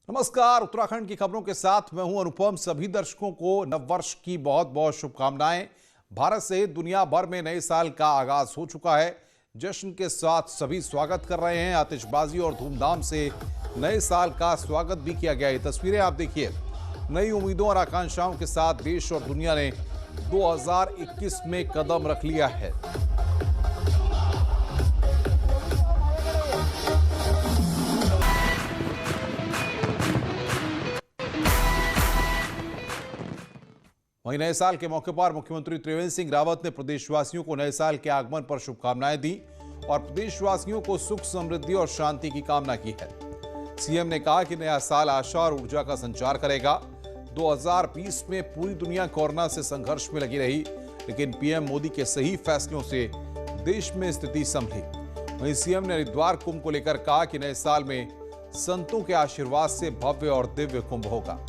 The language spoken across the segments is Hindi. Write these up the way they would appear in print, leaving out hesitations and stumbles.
नमस्कार, उत्तराखंड की खबरों के साथ मैं हूं अनुपम। सभी दर्शकों को नववर्ष की बहुत बहुत शुभकामनाएं। भारत सहित दुनिया भर में नए साल का आगाज हो चुका है। जश्न के साथ सभी स्वागत कर रहे हैं। आतिशबाजी और धूमधाम से नए साल का स्वागत भी किया गया। ये तस्वीरें आप देखिए। नई उम्मीदों और आकांक्षाओं के साथ देश और दुनिया ने 2021 में कदम रख लिया है। वहीं नए साल के मौके पर मुख्यमंत्री त्रिवेंद्र सिंह रावत ने प्रदेशवासियों को नए साल के आगमन पर शुभकामनाएं दी और प्रदेशवासियों को सुख, समृद्धि और शांति की कामना की है। सीएम ने कहा कि नया साल आशा और ऊर्जा का संचार करेगा। 2020 में पूरी दुनिया कोरोना से संघर्ष में लगी रही, लेकिन पीएम मोदी के सही फैसलों से देश में स्थिति संभली। वहीं सीएम ने हरिद्वार कुंभ को लेकर कहा कि नए साल में संतों के आशीर्वाद से भव्य और दिव्य कुंभ होगा।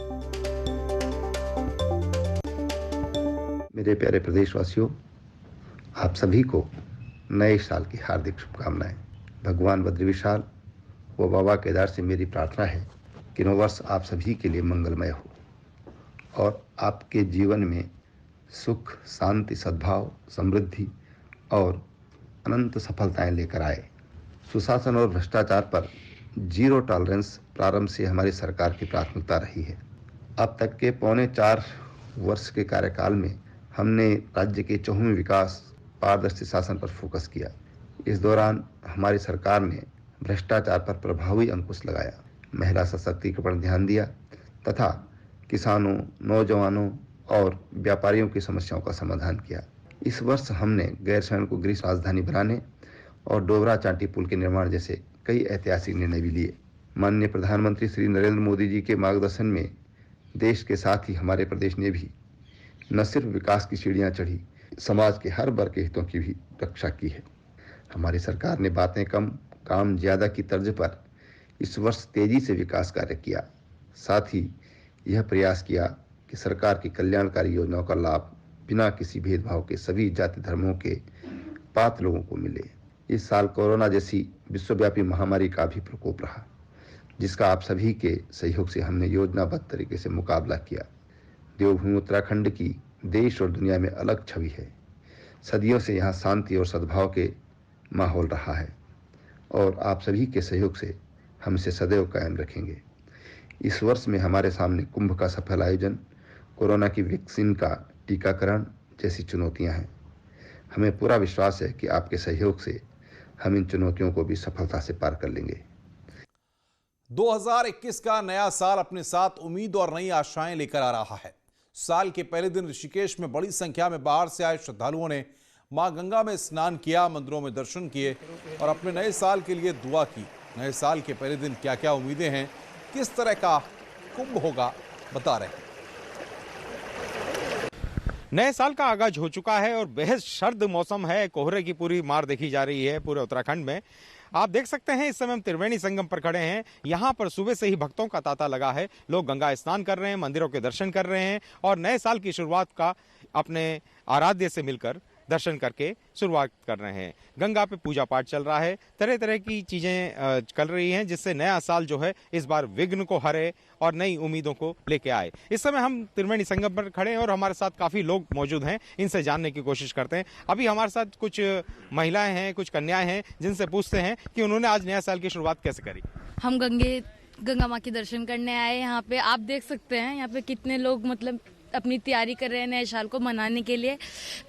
मेरे प्यारे प्रदेशवासियों, आप सभी को नए साल की हार्दिक शुभकामनाएं। भगवान बद्री विशाल व बाबा केदार से मेरी प्रार्थना है कि नव वर्ष आप सभी के लिए मंगलमय हो और आपके जीवन में सुख, शांति, सद्भाव, समृद्धि और अनंत सफलताएं लेकर आए। सुशासन और भ्रष्टाचार पर जीरो टॉलरेंस प्रारंभ से हमारी सरकार की प्राथमिकता रही है। अब तक के 4.25 वर्ष के कार्यकाल में हमने राज्य के चहुमुखी विकास, पारदर्शी शासन पर फोकस किया। इस दौरान हमारी सरकार ने भ्रष्टाचार पर प्रभावी अंकुश लगाया, महिला सशक्तिकरण पर ध्यान दिया तथा किसानों, नौजवानों और व्यापारियों की समस्याओं का समाधान किया। इस वर्ष हमने गैरसैंण को गृह राजधानी बनाने और डोबरा चांटी पुल के निर्माण जैसे कई ऐतिहासिक निर्णय भी लिए। माननीय प्रधानमंत्री श्री नरेंद्र मोदी जी के मार्गदर्शन में देश के साथ ही हमारे प्रदेश ने भी न सिर्फ विकास की सीढ़ियां चढ़ी, समाज के हर वर्ग के हितों की भी रक्षा की है। हमारी सरकार ने बातें कम, काम ज्यादा की तर्ज पर इस वर्ष तेजी से विकास कार्य किया। साथ ही यह प्रयास किया कि सरकार की कल्याणकारी योजनाओं का लाभ बिना किसी भेदभाव के सभी जाति धर्मों के पात्र लोगों को मिले। इस साल कोरोना जैसी विश्वव्यापी महामारी का भी प्रकोप रहा, जिसका आप सभी के सहयोग से हमने योजनाबद्ध तरीके से मुकाबला किया। देवभूमि उत्तराखंड की देश और दुनिया में अलग छवि है। सदियों से यहाँ शांति और सद्भाव के माहौल रहा है और आप सभी के सहयोग से हम इसे सदैव कायम रखेंगे। इस वर्ष में हमारे सामने कुंभ का सफल आयोजन, कोरोना की वैक्सीन का टीकाकरण जैसी चुनौतियां हैं। हमें पूरा विश्वास है कि आपके सहयोग से हम इन चुनौतियों को भी सफलता से पार कर लेंगे। 2021 का नया साल अपने साथ उम्मीद और नई आशाएं लेकर आ रहा है। साल के पहले दिन ऋषिकेश में बड़ी संख्या में बाहर से आए श्रद्धालुओं ने मां गंगा में स्नान किया, मंदिरों में दर्शन किए और अपने नए साल के लिए दुआ की। नए साल के पहले दिन क्या क्या उम्मीदें हैं, किस तरह का कुंभ होगा, बता रहे हैं। नए साल का आगाज हो चुका है और बेहद सर्द मौसम है। कोहरे की पूरी मार देखी जा रही है पूरे उत्तराखंड में। आप देख सकते हैं इस समय हम त्रिवेणी संगम पर खड़े हैं। यहाँ पर सुबह से ही भक्तों का तांता लगा है। लोग गंगा स्नान कर रहे हैं, मंदिरों के दर्शन कर रहे हैं और नए साल की शुरुआत का अपने आराध्य से मिलकर दर्शन करके शुरुआत कर रहे हैं। गंगा पे पूजा पाठ चल रहा है, तरह तरह की चीजें चल रही हैं, जिससे नया साल जो है इस बार विघ्न को हरे और नई उम्मीदों को लेके आए। इस समय हम त्रिवेणी संगम पर खड़े हैं और हमारे साथ काफी लोग मौजूद हैं। इनसे जानने की कोशिश करते हैं। अभी हमारे साथ कुछ महिलाएं हैं, कुछ कन्याएं हैं, जिनसे पूछते हैं कि उन्होंने आज नया साल की शुरुआत कैसे करी। हम गंगा माँ के दर्शन करने आए। यहाँ पे आप देख सकते हैं यहाँ पे कितने लोग मतलब अपनी तैयारी कर रहे हैं नए साल को मनाने के लिए।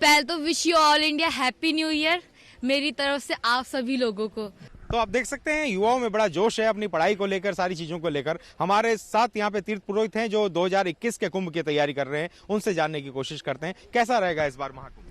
पहले तो wish you all India happy new year मेरी तरफ से आप सभी लोगों को। तो आप देख सकते हैं युवाओं में बड़ा जोश है अपनी पढ़ाई को लेकर, सारी चीजों को लेकर। हमारे साथ यहाँ पे तीर्थ पुरोहित हैं जो 2021 के कुंभ की तैयारी कर रहे हैं। उनसे जानने की कोशिश करते हैं कैसा रहेगा इस बार महाकुंभ।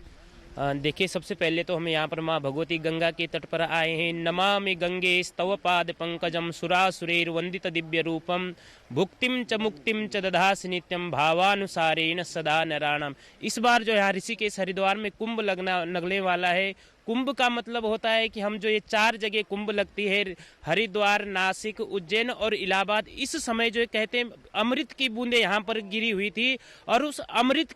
देखिए, सबसे पहले तो हम यहाँ पर माँ भगवती गंगा के तट पर आए हैं। नमामि गंगे स्तव पाद पंकजम सुरासुरेर वंदित दिव्य रूपम भुक्तिम च मुक्तिम च दधासि नित्यम भावानुसारेण सदा नराणाम। इस बार जो यहाँ ऋषिकेश हरिद्वार में कुंभ लगने वाला है। कुंभ का मतलब होता है कि हम जो ये 4 जगह कुंभ लगती है, हरिद्वार, नासिक, उज्जैन और इलाहाबाद, इस समय जो कहते हैं अमृत की बूंदें यहाँ पर गिरी हुई थी और उस अमृत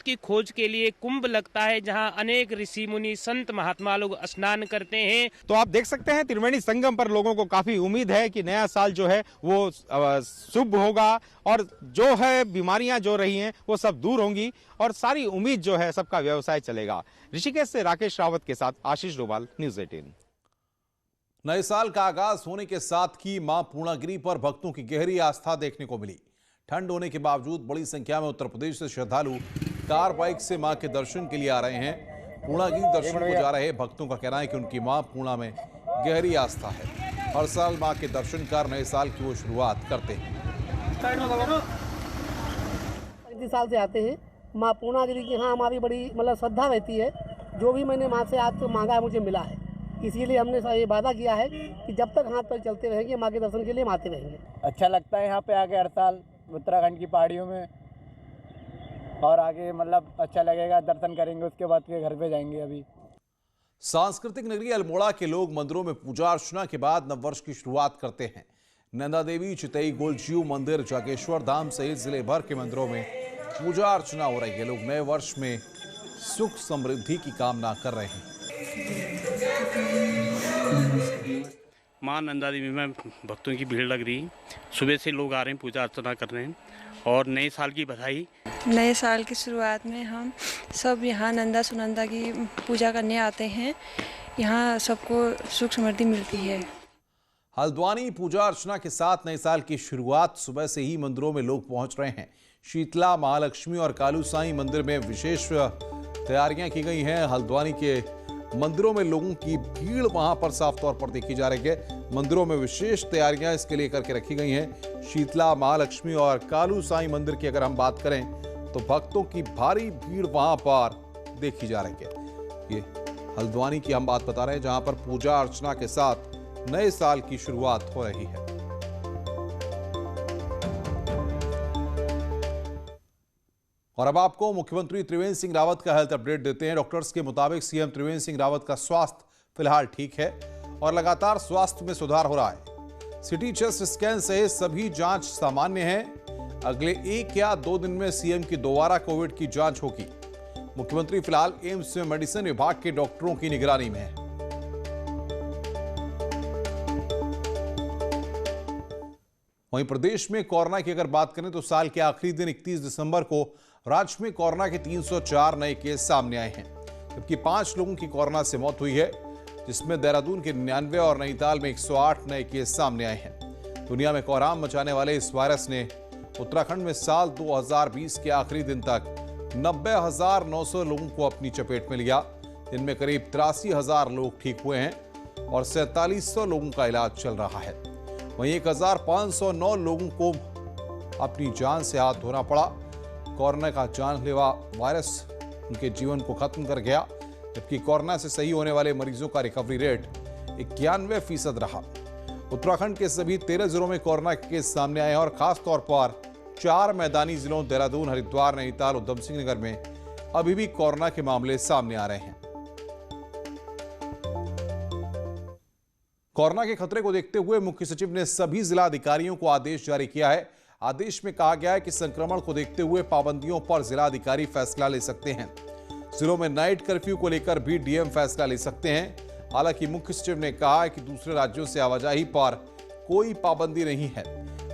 की खोज के लिए कुंभ लगता है, जहाँ अनेक ऋषि मुनि संत महात्मा लोग स्नान करते हैं। तो आप देख सकते हैं त्रिवेणी संगम पर लोगों को काफी उम्मीद है कि नया साल जो है वो शुभ होगा और जो है बीमारियां जो रही हैं वो सब दूर होंगी और सारी उम्मीद जो है सबका व्यवसाय चलेगा। ऋषिकेश से राकेश रावत के साथ आशीष डोभाल, न्यूज़ 18। नए साल का आगाज होने के साथ ही मां पूर्णागिरी पर भक्तों की गहरी आस्था देखने को मिली। ठंड होने के बावजूद बड़ी संख्या में उत्तर प्रदेश से श्रद्धालु कार बाइक से मां के दर्शन के लिए आ रहे हैं। पूर्णागिरी दर्शन को जा रहे भक्तों का कहना है कि उनकी मां पूर्णा में गहरी आस्था है। हर साल मां के दर्शन कर नए साल की वो शुरुआत करते हैं। 35 साल से आते हैं। माँ पूर्णागिरी की यहाँ हमारी बड़ी मतलब श्रद्धा रहती है। जो भी मैंने माँ से आज तो मांगा है मुझे मिला है, इसीलिए हमने ये वादा किया है कि जब तक हाथ पैर चलते रहेंगे माँ के दर्शन के लिए हम आते रहेंगे। अच्छा लगता है यहाँ पे आके हर साल उत्तराखंड की पहाड़ियों में, और आगे मतलब अच्छा लगेगा, दर्शन करेंगे, उसके बाद के घर पे जाएंगे। अभी सांस्कृतिक नगरी अल्मोड़ा के लोग मंदिरों में पूजा अर्चना के बाद नववर्ष की शुरुआत करते हैं। नंदा देवी, चितई, गोलजीव मंदिर, जागेश्वर धाम सहित जिले भर के मंदिरों में पूजा अर्चना हो रही है। लोग नए वर्ष में सुख समृद्धि की कामना कर रहे हैं। मां नंदा देवी में भक्तों की भीड़ लग रही, सुबह से लोग आ रहे हैं, पूजा अर्चना कर रहे हैं और नए साल की बधाई। नए साल की शुरुआत में हम सब यहाँ नंदा सुनंदा की पूजा करने आते हैं। यहाँ सबको सुख समृद्धि मिलती है। हल्द्वानी पूजा अर्चना के साथ नए साल की शुरुआत सुबह से ही मंदिरों में लोग पहुंच रहे हैं। शीतला, महालक्ष्मी और कालू साईं मंदिर में विशेष तैयारियां की गई हैं। हल्द्वानी के मंदिरों में लोगों की भीड़ वहां पर साफ तौर पर देखी जा रही है। मंदिरों में विशेष तैयारियां इसके लिए करके रखी गई हैं। शीतला, महालक्ष्मी और कालू साईं मंदिर की अगर हम बात करें तो भक्तों की भारी भीड़ वहां पर देखी जा रही है। ये हल्द्वानी की हम बात बता रहे हैं, जहां पर पूजा अर्चना के साथ नए साल की शुरुआत हो रही है। और अब आपको मुख्यमंत्री त्रिवेंद्र सिंह रावत का हेल्थ अपडेट देते हैं। डॉक्टर्स के मुताबिक सीएम त्रिवेंद्र सिंह रावत का स्वास्थ्य फिलहाल ठीक है और लगातार स्वास्थ्य में सुधार हो रहा है। सिटी चेस्ट स्कैन सहित सभी जांच सामान्य है। अगले 1 या 2 दिन में सीएम की दोबारा कोविड की जांच होगी। मुख्यमंत्री फिलहाल एम्स में मेडिसिन विभाग के डॉक्टरों की निगरानी में है। वहीं प्रदेश में कोरोना की अगर बात करें तो साल के आखिरी दिन 31 दिसंबर को राज्य में कोरोना के 304 नए केस सामने आए हैं, जबकि 5 लोगों की कोरोना से मौत हुई है, जिसमें देहरादून के 99 और नैनीताल में 108 नए केस सामने आए हैं। दुनिया में कोहराम मचाने वाले इस वायरस ने उत्तराखंड में साल 2020 के आखिरी दिन तक 90,900 लोगों को अपनी चपेट में लिया, जिनमें करीब 83,000 लोग ठीक हुए हैं और 4700 लोगों का इलाज चल रहा है। वहीं 1509 लोगों को अपनी जान से हाथ धोना पड़ा। कोरोना का जानलेवा वायरस उनके जीवन को खत्म कर गया, जबकि कोरोना से सही होने वाले मरीजों का रिकवरी रेट 91% रहा। उत्तराखंड के सभी 13 जिलों में कोरोना के केस सामने आए हैं और खास तौर पर 4 मैदानी जिलों देहरादून, हरिद्वार, नैनीताल, उधम सिंह नगर में अभी भी कोरोना के मामले सामने आ रहे हैं। कोरोना के खतरे को देखते हुए मुख्य सचिव ने सभी जिला अधिकारियों को आदेश जारी किया है। आदेश में कहा गया है कि संक्रमण को देखते हुए पाबंदियों पर जिला अधिकारी फैसला ले सकते हैं। जिलों में नाइट कर्फ्यू को लेकर भी डीएम फैसला ले सकते हैं। हालांकि मुख्य सचिव ने कहा है कि दूसरे राज्यों से आवाजाही पर कोई पाबंदी नहीं है,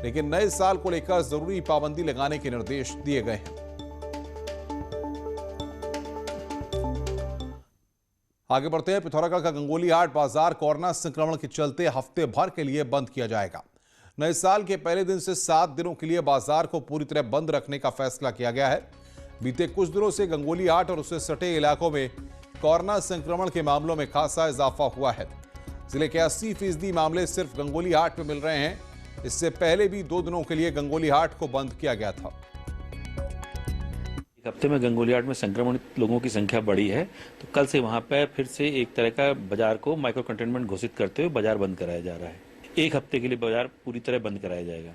लेकिन नए साल को लेकर जरूरी पाबंदी लगाने के निर्देश दिए गए हैं। आगे बढ़ते हैं। पिथौरागढ़ का गंगोली हाट बाजार कोरोना संक्रमण के चलते हफ्ते भर के लिए बंद किया जाएगा। नए साल के पहले दिन से 7 दिनों के लिए बाजार को पूरी तरह बंद रखने का फैसला किया गया है। बीते कुछ दिनों से गंगोली हाट और उससे सटे इलाकों में कोरोना संक्रमण के मामलों में खासा इजाफा हुआ है। जिले के 80% मामले सिर्फ गंगोली हाट में मिल रहे हैं। इससे पहले भी 2 दिनों के लिए गंगोली हाट को बंद किया गया था। एक हफ्ते में गंगोली हाट में संक्रमित लोगों की संख्या बढ़ी है, तो कल से वहां पर फिर से एक तरह का बाजार को माइक्रो कंटेनमेंट घोषित करते हुए बाजार बंद कराया जा रहा है। एक हफ्ते के लिए बाजार पूरी तरह बंद कराया जाएगा।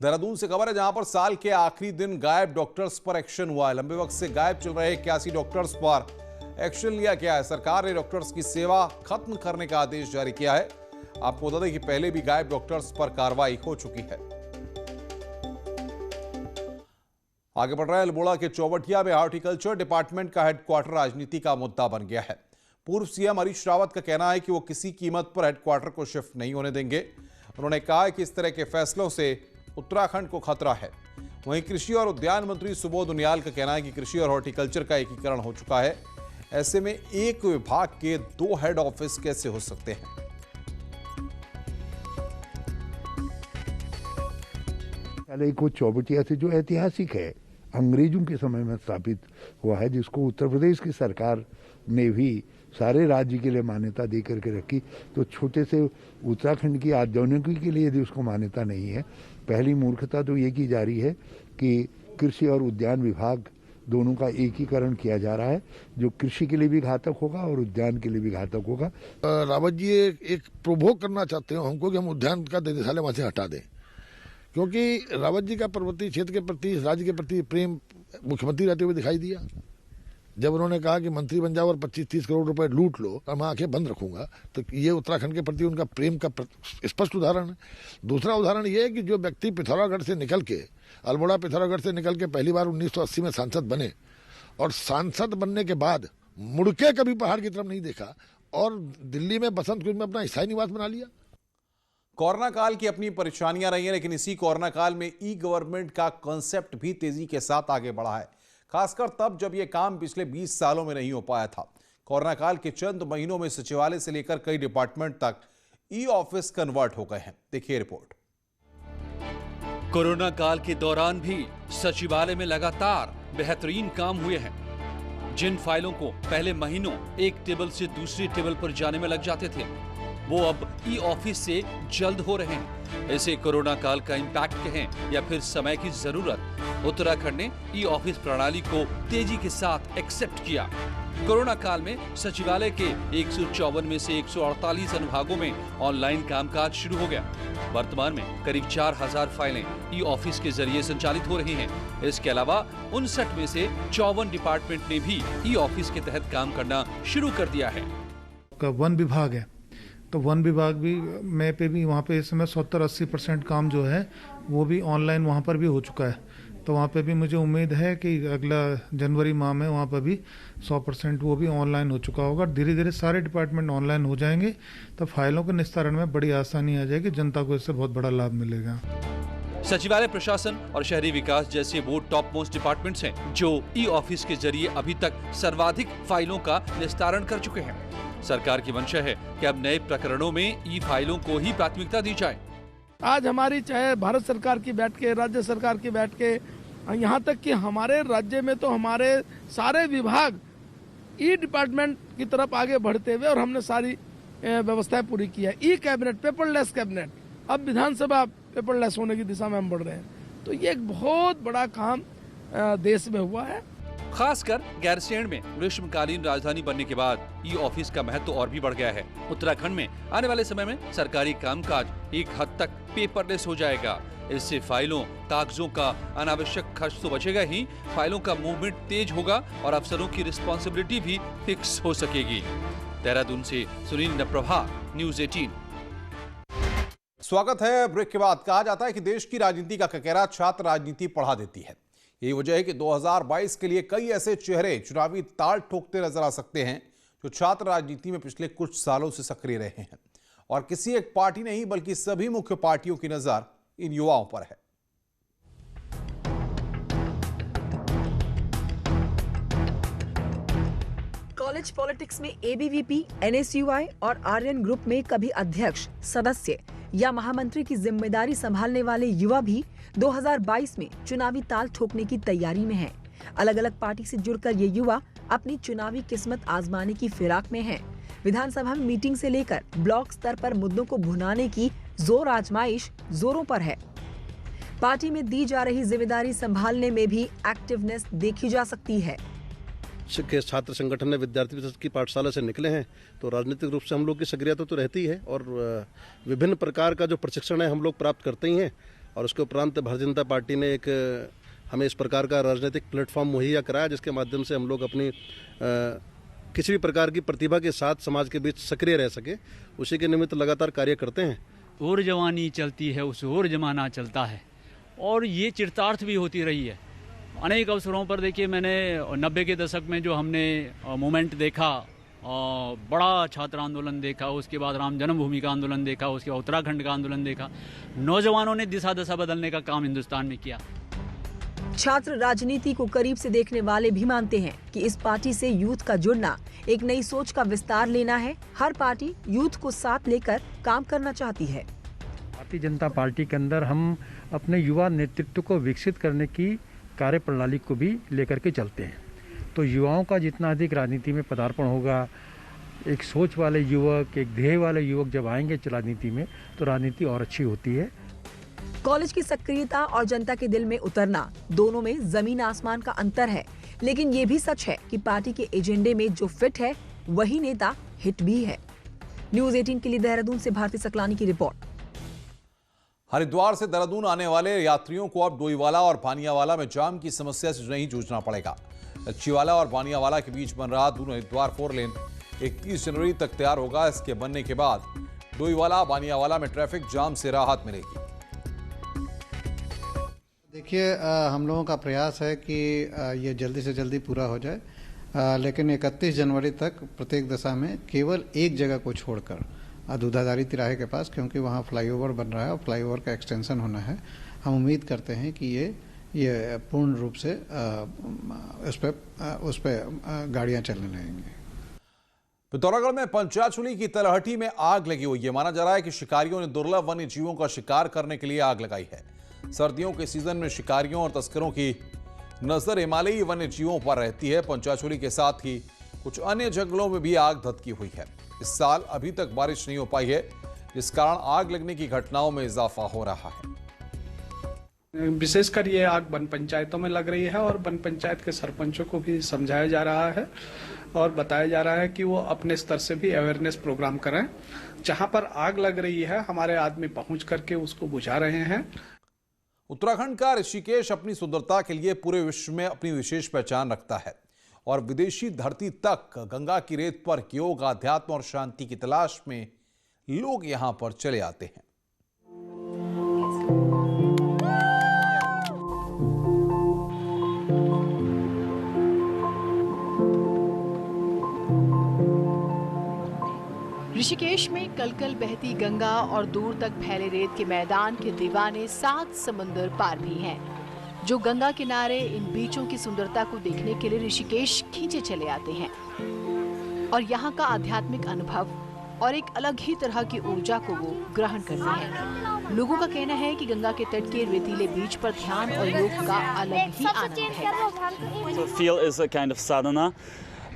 देहरादून से खबर है, जहां पर साल के आखिरी दिन गायब डॉक्टर्स पर एक्शन हुआ है। लंबे वक्त से गायब चल रहे 81 डॉक्टर्स पर एक्शन लिया गया है। सरकार ने डॉक्टर्स की सेवा खत्म करने का आदेश जारी किया है। आपको बता दें कि पहले भी गायब डॉक्टर्स पर कार्रवाई हो चुकी है। आगे बढ़ रहा है, अल्मोड़ा के चौबटिया में हॉर्टिकल्चर डिपार्टमेंट का हेडक्वार्टर राजनीति का मुद्दा बन गया है। पूर्व सीएम हरीश रावत का कहना है कि वो किसी कीमत पर हेडक्वार्टर को शिफ्ट नहीं होने देंगे। उन्होंने कहा है कि इस तरह के फैसलों से उत्तराखंड को खतरा है। वहीं कृषि और उद्यान मंत्री सुबोध उनियाल का कहना है कि कृषि और हॉर्टिकल्चर का एकीकरण हो चुका है। ऐसे में एक विभाग के 2 हेड ऑफिस कैसे हो सकते हैं? को चौबटिया से जो ऐतिहासिक है, अंग्रेजों के समय में स्थापित हुआ है, जिसको उत्तर प्रदेश की सरकार ने भी सारे राज्य के लिए मान्यता दे करके रखी, तो छोटे से उत्तराखंड की आधुनिकी के लिए यदि उसको मान्यता नहीं है, पहली मूर्खता तो ये की जा रही है कि कृषि और उद्यान विभाग दोनों का एकीकरण किया जा रहा है, जो कृषि के लिए भी घातक होगा और उद्यान के लिए भी घातक होगा। रावत जी एक प्रोवोक करना चाहते हो हमको कि हम उद्यान का निदेशालय वहां से हटा दें, क्योंकि रावत जी का पर्वतीय क्षेत्र के प्रति, राज्य के प्रति प्रेम मुख्यमंत्री रहते हुए दिखाई दिया। जब उन्होंने कहा कि मंत्री बन जाओ और 25-30 करोड़ रुपए लूट लो और मैं आंखें बंद रखूंगा, तो ये उत्तराखंड के प्रति उनका प्रेम का स्पष्ट उदाहरण है। दूसरा उदाहरण ये है कि जो व्यक्ति पिथौरागढ़ से निकल के, अल्मोड़ा पिथौरागढ़ से निकल के पहली बार 1980 में सांसद बने और सांसद बनने के बाद मुड़ के कभी पहाड़ की तरफ नहीं देखा और दिल्ली में बसंत कुंज में अपना स्थायी निवास बना लिया। कोरोना काल की अपनी परेशानियां रही हैं, लेकिन इसी कोरोना काल में ई गवर्नमेंट का कॉन्सेप्ट भी तेजी के साथ आगे बढ़ा है, खासकर तब जब यह काम पिछले 20 सालों में नहीं हो पाया था। कोरोना काल के चंद महीनों में सचिवालय से लेकर कई डिपार्टमेंट तक ई ऑफिस कन्वर्ट हो गए हैं। देखिए रिपोर्ट। कोरोना काल के दौरान भी सचिवालय में लगातार बेहतरीन काम हुए हैं। जिन फाइलों को पहले महीनों एक टेबल से दूसरी टेबल पर जाने में लग जाते थे, वो अब ई ऑफिस से जल्द हो रहे हैं। इसे कोरोना काल का इम्पैक्ट कहें या फिर समय की जरूरत, उत्तराखंड ने ई ऑफिस प्रणाली को तेजी के साथ एक्सेप्ट किया। कोरोना काल में सचिवालय के 154 में से 148 अनुभागों में ऑनलाइन कामकाज शुरू हो गया। वर्तमान में करीब 4000 फाइलें ई ऑफिस के जरिए संचालित हो रही हैं। इसके अलावा 59 में से 54 डिपार्टमेंट ने भी ई ऑफिस के तहत काम करना शुरू कर दिया है। वन विभाग है, तो वन विभाग भी में पे भी वहाँ पे इस समय 70-80% काम जो है वो भी ऑनलाइन वहाँ पर भी हो चुका है। तो वहाँ पे भी मुझे उम्मीद है कि अगला जनवरी माह में वहाँ पर भी 100% वो भी ऑनलाइन हो चुका होगा। धीरे धीरे सारे डिपार्टमेंट ऑनलाइन हो जाएंगे, तो फाइलों के निस्तारण में बड़ी आसानी आ जाएगी, जनता को इससे बहुत बड़ा लाभ मिलेगा। सचिवालय प्रशासन और शहरी विकास जैसे वो टॉप मोस्ट डिपार्टमेंट्स हैं जो ई ऑफिस के जरिए अभी तक सर्वाधिक फाइलों का निस्तारण कर चुके हैं। सरकार की मंशा है कि अब नए प्रकरणों में ई फाइलों को ही प्राथमिकता दी जाए। आज हमारी चाहे भारत सरकार की बैठ के, राज्य सरकार की बैठ के, यहाँ तक कि हमारे राज्य में तो हमारे सारे विभाग ई डिपार्टमेंट की तरफ आगे बढ़ते हुए और हमने सारी व्यवस्थाएं पूरी की है। ई कैबिनेट, पेपरलेस कैबिनेट, अब विधानसभा पेपरलेस होने की दिशा में हम बढ़ रहे हैं। तो ये एक बहुत बड़ा काम देश में हुआ है। खासकर गैरसैंण में ग्रीष्मकालीन राजधानी बनने के बाद ई ऑफिस का महत्व और भी बढ़ गया है। उत्तराखंड में आने वाले समय में सरकारी कामकाज एक हद तक पेपरलेस हो जाएगा। इससे फाइलों, कागजों का अनावश्यक खर्च तो बचेगा ही, फाइलों का मूवमेंट तेज होगा और अफसरों की रिस्पॉन्सिबिलिटी भी फिक्स हो सकेगी। देहरादून से सुनील नप्रभा, न्यूज़ 18। स्वागत है। ब्रेक के बाद कहा जाता है कि देश की राजनीति का ककेरा छात्र राजनीति बढ़ा देती है। यही वजह है कि 2022 के लिए कई ऐसे चेहरे चुनावी ताल ठोकते नजर आ सकते हैं जो छात्र राजनीति में पिछले कुछ सालों से सक्रिय रहे हैं। और किसी एक पार्टी नहीं बल्कि सभी मुख्य पार्टियों की नजर इन युवाओं पर है। कॉलेज पॉलिटिक्स में एबीवीपी, एनएसयूआई और आर्यन ग्रुप में कभी अध्यक्ष, सदस्य या महामंत्री की जिम्मेदारी संभालने वाले युवा भी 2022 में चुनावी ताल ठोकने की तैयारी में हैं। अलग अलग पार्टी से जुड़कर ये युवा अपनी चुनावी किस्मत आजमाने की फिराक में हैं। विधानसभा में मीटिंग से लेकर ब्लॉक स्तर पर मुद्दों को भुनाने की जोर आजमाइश जोरों पर है। पार्टी में दी जा रही जिम्मेदारी संभालने में भी एक्टिवनेस देखी जा सकती है। के छात्र संगठन में विद्यार्थी परिषद की पाठशाला से निकले हैं, तो राजनीतिक रूप से हम लोग की सक्रियता तो रहती है और विभिन्न प्रकार का जो प्रशिक्षण है हम लोग प्राप्त करते ही हैं। और उसके उपरांत भारतीय जनता पार्टी ने एक हमें इस प्रकार का राजनीतिक प्लेटफॉर्म मुहैया कराया जिसके माध्यम से हम लोग अपनी किसी भी प्रकार की प्रतिभा के साथ समाज के बीच सक्रिय रह सके, उसी के निमित्त लगातार कार्य करते हैं। और जवानी चलती है उस और जमाना चलता है, और ये चरितार्थ भी होती रही है। अनेक अवसरों पर देखिए, मैंने 90 के दशक में जो हमने मूवमेंट देखा, बड़ा छात्र आंदोलन देखा, उसके बाद राम जन्मभूमि का आंदोलन देखा, उसके बाद उत्तराखंड का आंदोलन देखा, नौजवानों ने दिशा दशा बदलने का काम हिंदुस्तान में किया। छात्र राजनीति को करीब से देखने वाले भी मानते हैं कि इस पार्टी से यूथ का जुड़ना एक नई सोच का विस्तार लेना है। हर पार्टी यूथ को साथ लेकर काम करना चाहती है। भारतीय जनता पार्टी के अंदर हम अपने युवा नेतृत्व को विकसित करने की कार्य प्रणाली को भी लेकर के चलते हैं। तो युवाओं का जितना अधिक राजनीति में पदार्पण होगा, एक सोच वाले युवक, एक ध्येय वाले युवक जब आएंगे राजनीति में, तो राजनीति और अच्छी होती है। कॉलेज की सक्रियता और जनता के दिल में उतरना, दोनों में जमीन आसमान का अंतर है। लेकिन ये भी सच है कि पार्टी के एजेंडे में जो फिट है वही नेता हिट भी है। न्यूज़ 18 के लिए देहरादून से भारती सकलानी की रिपोर्ट। हरिद्वार से देहरादून आने वाले यात्रियों को अब डोईवाला और बानियावाला में जाम की समस्या से नहीं जूझना पड़ेगा। लच्छीवाला और बानियावाला के बीच बन रहा दून हरिद्वार 4 लेन 31 जनवरी तक तैयार होगा। इसके बनने के बाद डोईवाला बानियावाला में ट्रैफिक जाम से राहत मिलेगी। देखिए, हम लोगों का प्रयास है कि ये जल्दी से जल्दी पूरा हो जाए, लेकिन 31 जनवरी तक प्रत्येक दशा में केवल एक जगह को छोड़कर, दूधाधारी तिराहे के पास, क्योंकि वहाँ फ्लाईओवर बन रहा है और फ्लाईओवर का एक्सटेंशन होना है, हम उम्मीद करते हैं कि ये पूर्ण रूप से उस पर गाड़ियाँ चलने लगेंगी। पिथौरागढ़ में पंचाचूली की तलहटी में आग लगी हुई है। माना जा रहा है कि शिकारियों ने दुर्लभ वन्य जीवों का शिकार करने के लिए आग लगाई है। सर्दियों के सीजन में शिकारियों और तस्करों की नजर हिमालयी वन्य जीवों पर रहती है। पंचाचूली के साथ ही कुछ अन्य जंगलों में भी आग धधकी हुई है। इस साल अभी तक बारिश नहीं हो पाई है, जिस कारण आग लगने की घटनाओं में इजाफा हो रहा है। विशेषकर ये आग वन पंचायतों में लग रही है और वन पंचायत के सरपंचों को भी समझाया जा रहा है और बताया जा रहा है कि वो अपने स्तर से भी अवेयरनेस प्रोग्राम करें। जहां पर आग लग रही है, हमारे आदमी पहुंच करके उसको बुझा रहे हैं। उत्तराखंड का ऋषिकेश अपनी सुंदरता के लिए पूरे विश्व में अपनी विशेष पहचान रखता है और विदेशी धरती तक गंगा की रेत पर योग, अध्यात्म और शांति की तलाश में लोग यहां पर चले आते हैं। ऋषिकेश में कल बहती गंगा और दूर तक फैले रेत के मैदान के दीवाने 7 समंदर पार भी हैं, जो गंगा किनारे इन बीचों की सुंदरता को देखने के लिए ऋषिकेश खींचे चले आते हैं और यहाँ का आध्यात्मिक अनुभव और एक अलग ही तरह की ऊर्जा को वो ग्रहण करते हैं। लोगों का कहना है कि गंगा के तट के रेतीले बीच पर ध्यान और योग का अलग ही आनंद है। So feel is a kind of sadhana,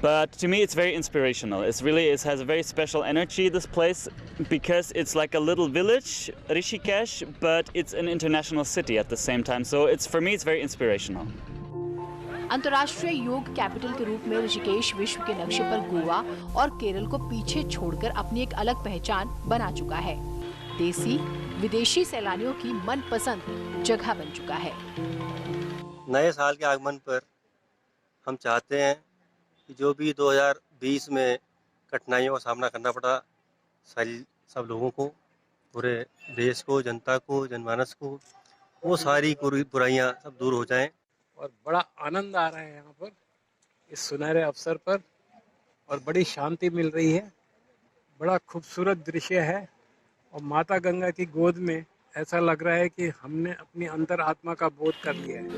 but to me it's very inspirational. It has a very special energy, this place, because it's like a little village, Rishikesh, but it's an international city at the same time. So for me it's very inspirational. अंतर्राष्ट्रीय योग कैपिटल के रूप में ऋषिकेश विश्व के नक्शे पर गोवा और केरल को पीछे छोड़कर अपनी एक अलग पहचान बना चुका है। देसी विदेशी सैलानियों की मनपसंद जगह बन चुका है। नए साल के आगमन पर हम चाहते हैं कि जो भी 2020 में कठिनाइयों का सामना करना पड़ा सब लोगों को, पूरे देश को, जनता को, जनमानस को, वो सारी बुराइयां सब दूर हो जाएं। और बड़ा आनंद आ रहा है यहाँ पर इस सुनहरे अवसर पर और बड़ी शांति मिल रही है। बड़ा खूबसूरत दृश्य है और माता गंगा की गोद में ऐसा लग रहा है कि हमने अपनी अंतर आत्मा का बोध कर लिया है।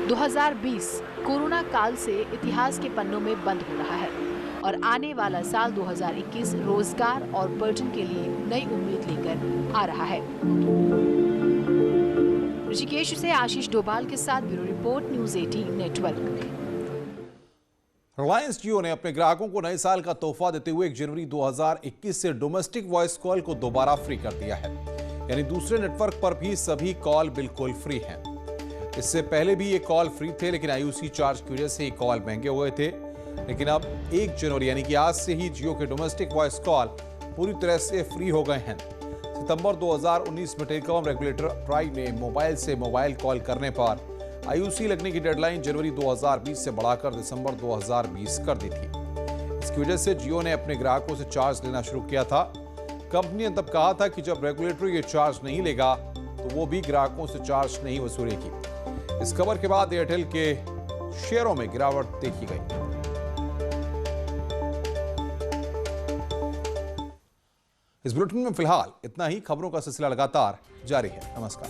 2020 कोरोना काल से इतिहास के पन्नों में बंद हो रहा है और आने वाला साल 2021 रोजगार और पर्यटन के लिए नई उम्मीद लेकर आ रहा है। ऋषिकेश से आशीष डोभाल के साथ bureau report, news 18 network. Reliance Jio ने अपने ग्राहकों को नए साल का तोहफा देते हुए 1 जनवरी 2021 से डोमेस्टिक वॉइस कॉल को दोबारा फ्री कर दिया है। यानी दूसरे नेटवर्क पर भी सभी कॉल बिल्कुल फ्री हैं। इससे पहले भी ये कॉल फ्री थे, लेकिन आईयूसी चार्ज की वजह से ये कॉल महंगे हुए थे। लेकिन अब 1 जनवरी यानी कि आज से ही जियो के डोमेस्टिक वॉइस कॉल पूरी तरह से फ्री हो गए हैं। सितंबर 2019 में टेलीकॉम रेगुलेटर ट्राई ने मोबाइल से मोबाइल कॉल करने पर आईयूसी लगने की डेडलाइन जनवरी 2020 से बढ़ाकर दिसंबर 2020 कर दी थी। जिसकी वजह से जियो ने अपने ग्राहकों से चार्ज लेना शुरू किया था। कंपनी ने तब कहा था कि जब रेगुलेटर ये चार्ज नहीं लेगा तो वो भी ग्राहकों से चार्ज नहीं वसूलेगी। इस खबर के बाद एयरटेल के शेयरों में गिरावट देखी गई। इस बुलेटिन में फिलहाल इतना ही। खबरों का सिलसिला लगातार जारी है। नमस्कार।